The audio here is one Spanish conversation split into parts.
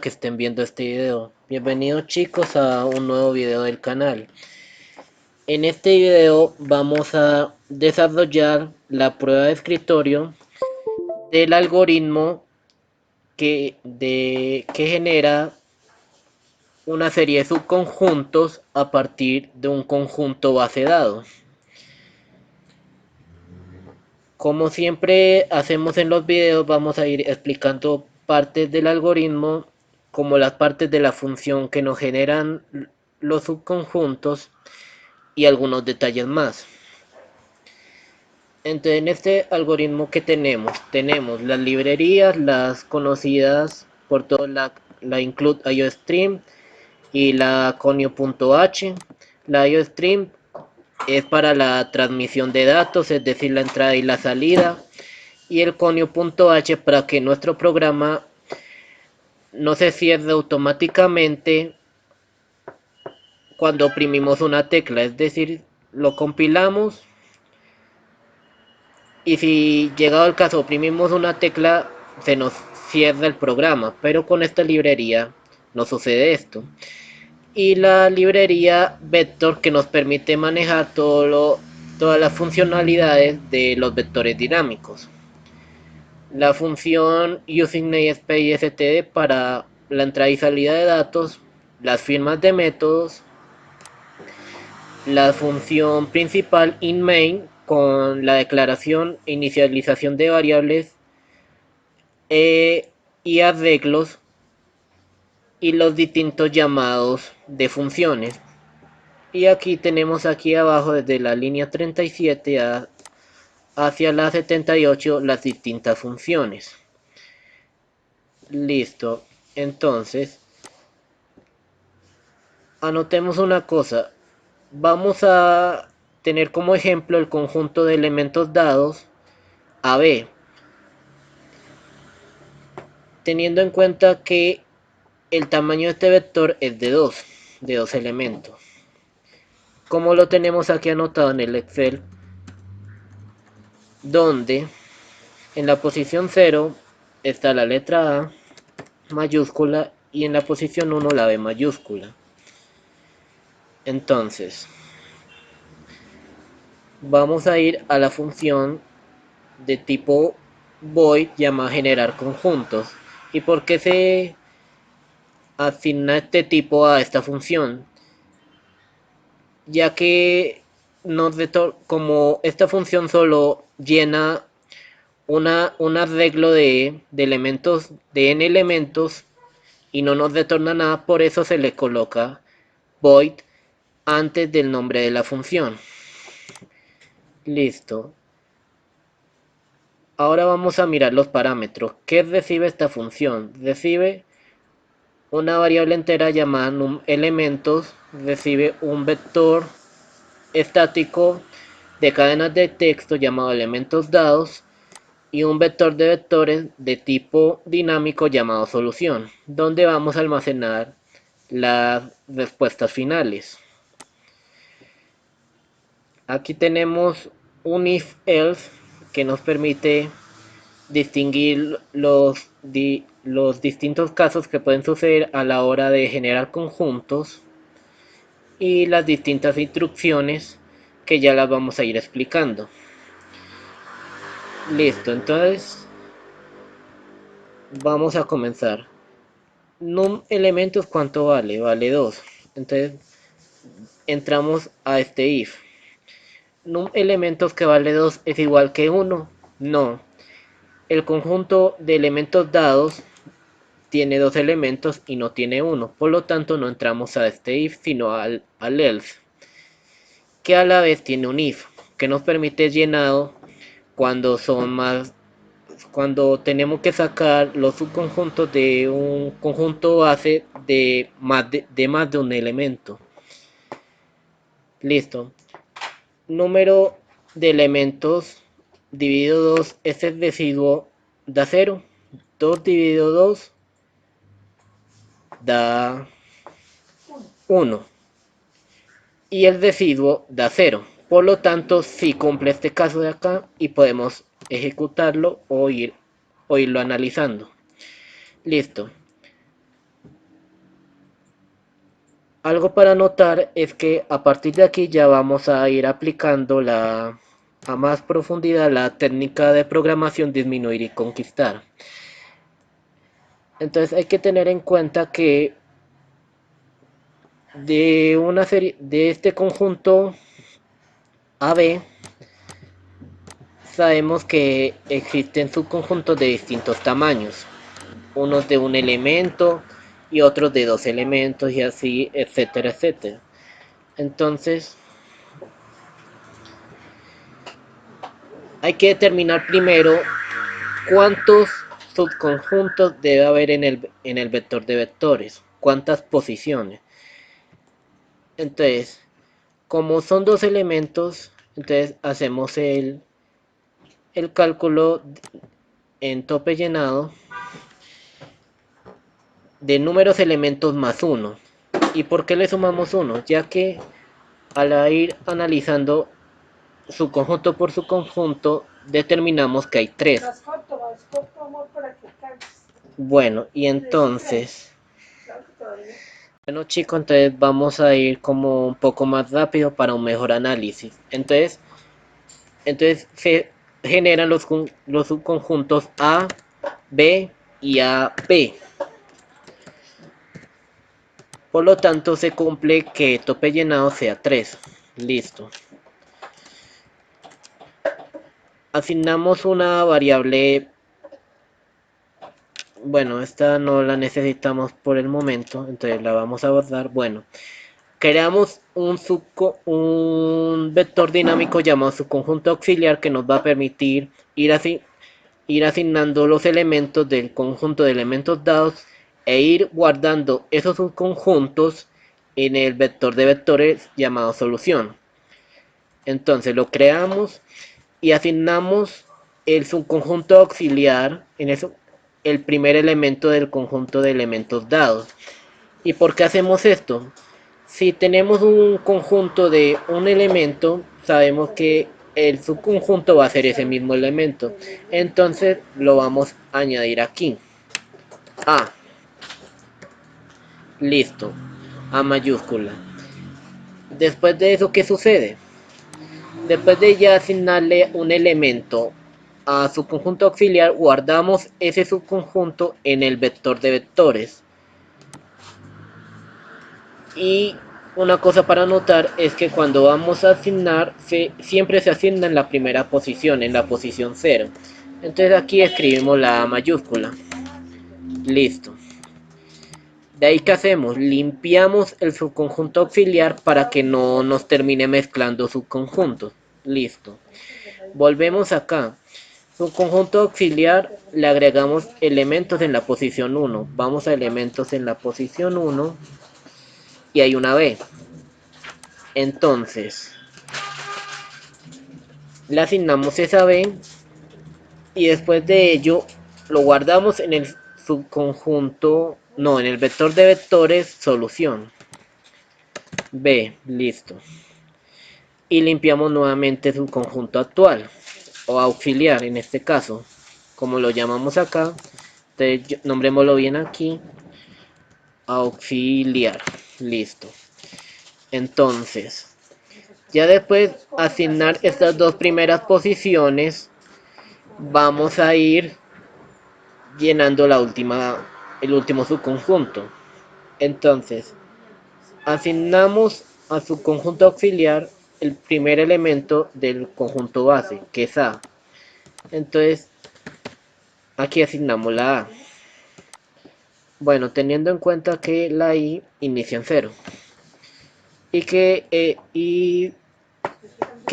que estén viendo este video. Bienvenidos chicos a un nuevo video del canal. En este video vamos a desarrollar la prueba de escritorio del algoritmo que genera una serie de subconjuntos a partir de un conjunto base dado. Como siempre hacemos en los videos, vamos a ir explicando partes del algoritmo, como las partes de la función que nos generan los subconjuntos y algunos detalles más. Entonces, en este algoritmo que tenemos las librerías, las conocidas por todos, la include IOStream y la conio.h. La IOStream es para la transmisión de datos, es decir, la entrada y la salida, y el conio.h para que nuestro programa no se cierre automáticamente cuando oprimimos una tecla, es decir, lo compilamos y si llegado el caso oprimimos una tecla se nos cierra el programa, pero con esta librería no sucede esto. Y la librería vector que nos permite manejar todas las funcionalidades de los vectores dinámicos. La función using namespace std para la entrada y salida de datos, las firmas de métodos, la función principal inMain con la declaración e inicialización de variables y arreglos y los distintos llamados de funciones. Y aquí tenemos aquí abajo desde la línea 37 hacia la 78 las distintas funciones. Listo. Entonces, anotemos una cosa. Vamos a tener como ejemplo el conjunto de elementos dados AB, teniendo en cuenta que el tamaño de este vector es de dos elementos. Como lo tenemos aquí anotado en el Excel, donde en la posición 0 está la letra A mayúscula y en la posición 1 la B mayúscula. Entonces, vamos a ir a la función de tipo void llamada generar conjuntos. ¿Y por qué se asigna este tipo a esta función? Ya que como esta función solo llena un arreglo de elementos, de n elementos, y no nos retorna nada, por eso se le coloca void antes del nombre de la función. Listo. Ahora vamos a mirar los parámetros. ¿Qué recibe esta función? Recibe una variable entera llamada numElementos, recibe un vector estático de cadenas de texto llamado elementos dados y un vector de vectores de tipo dinámico llamado solución, donde vamos a almacenar las respuestas finales. Aquí tenemos un if-else que nos permite distinguir los distintos casos que pueden suceder a la hora de generar conjuntos y las distintas instrucciones que ya las vamos a ir explicando. Listo, entonces vamos a comenzar. Num elementos, ¿cuánto vale? Vale 2. Entonces entramos a este if. Num elementos que vale 2 es igual que 1. No. El conjunto de elementos dados tiene dos elementos y no tiene uno. Por lo tanto no entramos a este if, sino al else, que a la vez tiene un if, que nos permite llenado cuando cuando tenemos que sacar los subconjuntos de un conjunto base de más de un elemento. Listo. Número de elementos dividido 2 es el residuo da 0. 2 dividido 2 da 1. Y el residuo da 0. Por lo tanto, si cumple este caso de acá y podemos ejecutarlo o irlo analizando. Listo. Algo para notar es que a partir de aquí ya vamos a ir aplicando a más profundidad la técnica de programación disminuir y conquistar. Entonces hay que tener en cuenta que de una serie de este conjunto AB sabemos que existen subconjuntos de distintos tamaños, unos de un elemento y otros de dos elementos y así, etcétera, etcétera. Entonces hay que determinar primero cuántos subconjuntos debe haber en el vector de vectores, cuántas posiciones. Entonces, como son dos elementos, entonces hacemos el cálculo en tope llenado de números elementos más 1. ¿Y por qué le sumamos 1? Ya que al ir analizando su conjunto por su conjunto, determinamos que hay 3. Bueno, y entonces, bueno chicos, entonces vamos a ir como un poco más rápido para un mejor análisis. Entonces se generan los subconjuntos A, B y AP. Por lo tanto, se cumple que tope llenado sea 3. Listo. Asignamos una variable. Bueno, esta no la necesitamos por el momento, entonces la vamos a borrar. Bueno, creamos un vector dinámico llamado subconjunto auxiliar que nos va a permitir ir asignando los elementos del conjunto de elementos dados e ir guardando esos subconjuntos en el vector de vectores llamado solución. Entonces lo creamos y asignamos el subconjunto auxiliar en eso, el primer elemento del conjunto de elementos dados. ¿Y por qué hacemos esto? Si tenemos un conjunto de un elemento, sabemos que el subconjunto va a ser ese mismo elemento. Entonces lo vamos a añadir aquí. A. Listo. A mayúscula. Después de eso, ¿qué sucede? Después de ya asignarle un elemento a su conjunto auxiliar, guardamos ese subconjunto en el vector de vectores. Y una cosa para notar es que cuando vamos a asignar, siempre se asigna en la primera posición, en la posición 0. Entonces aquí escribimos la A mayúscula. Listo. De ahí que hacemos, limpiamos el subconjunto auxiliar para que no nos termine mezclando subconjuntos. Listo. Volvemos acá. Subconjunto auxiliar le agregamos elementos en la posición 1. Vamos a elementos en la posición 1 y hay una B. Entonces, le asignamos esa B y después de ello lo guardamos en el subconjunto, no, en el vector de vectores solución. B, listo. Y limpiamos nuevamente su conjunto actual o auxiliar en este caso, como lo llamamos acá. Entonces, nombrémoslo bien aquí, auxiliar, listo. Entonces, ya después de asignar estas dos primeras posiciones, vamos a ir llenando el último subconjunto. Entonces, asignamos a su conjunto auxiliar el primer elemento del conjunto base, que es A. Entonces, aquí asignamos la A. Bueno, teniendo en cuenta que la I inicia en 0 y que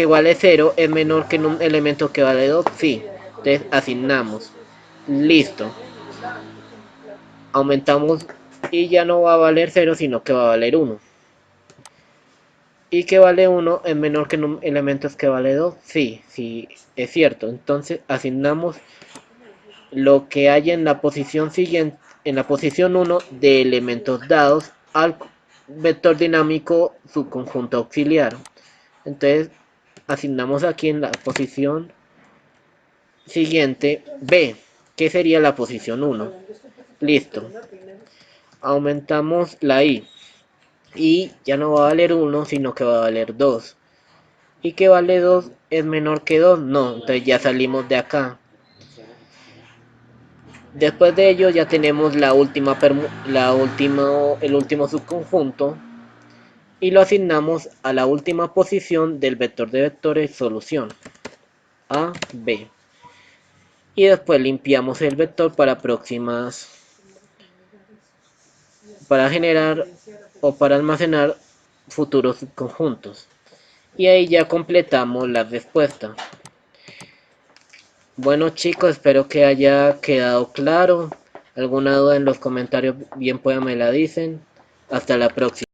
vale 0 es menor que un elemento que vale 2, sí. Entonces asignamos. Listo. Aumentamos y ya no va a valer 0, sino que va a valer 1. Y que vale 1 es menor que un elemento que vale 2, sí, sí, es cierto. Entonces asignamos lo que hay en la posición siguiente, en la posición 1 de elementos dados al vector dinámico subconjunto auxiliar. Entonces asignamos aquí en la posición siguiente B, que sería la posición 1. Listo. Aumentamos la I. y ya no va a valer 1 sino que va a valer 2. ¿Y que vale 2 es menor que 2? No, entonces ya salimos de acá. Después de ello ya tenemos el último subconjunto y lo asignamos a la última posición del vector de vectores solución A, B. Y después limpiamos el vector para generar o para almacenar futuros subconjuntos. Y ahí ya completamos la respuesta. Bueno chicos, espero que haya quedado claro. Alguna duda en los comentarios bien pues me la dicen. Hasta la próxima.